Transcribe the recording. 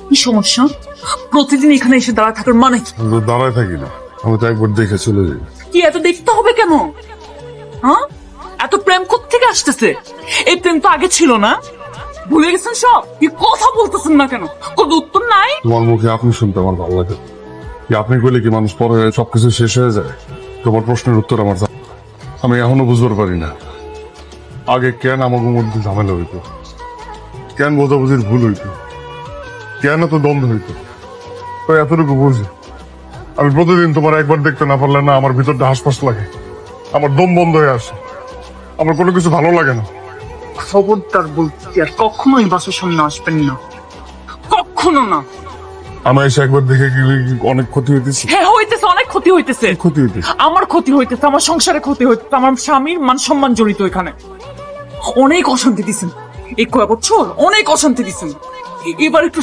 কি সমস্যা? প্রতিদিন এখানে এসে দাঁড়ায় থাকার মানে কি? আমি তো দাঁড়ায় থাকি না, আমি তো একবার দেখে চলে যাই। কি এত দেখতে হবে কেন? হ্যাঁ, এত প্রেম কোত্থেকে আসতেছে? এই প্রেম তো আগে ছিল না। ভুলে গেছেন সব? কি কথা বলতেছেন না কেন? কোনো উত্তর নাই? তোমার মুখে আপনি শুনতে আমার ভালো লাগে। কি আপনি কইলে কি মানুষ পরে সবকিছু শেষ হয়ে যায়? তোমার প্রশ্নের উত্তর আমার আমি এখনো বুঝতে পারি না। আগে কেন আমাকে মধ্যে ঝামেলা হইতো, কেন বোঝাবুঝির ভুল হইতো, কেন তো দ্বন্দ্ব হইতো, তো এতটুকু বুঝি। আমি প্রতিদিন তোমার একবার দেখতে না পারলে না আমার ভিতরটা হাসপাস লাগে, আমার দম বন্ধ হয়ে আসে, আমার কোনো কিছু ভালো লাগে না। খবরদার বলছি, আর কখনোই বাসার সামনে আসবেন না, কখনো না। আমার এসে একবার দেখে কি অনেক ক্ষতি হইতেছে? হ্যাঁ হইতেছে, অনেক ক্ষতি হইতেছে। ক্ষতি হইতেছে আমার ক্ষতি হইতেছে, আমার সংসারে ক্ষতি হইতেছে, আমার স্বামীর মান সম্মান জড়িত এখানে। অনেক অশান্তি দিছেন এই কয় বছর, অনেক অশান্তি দিছেন। এবার একটু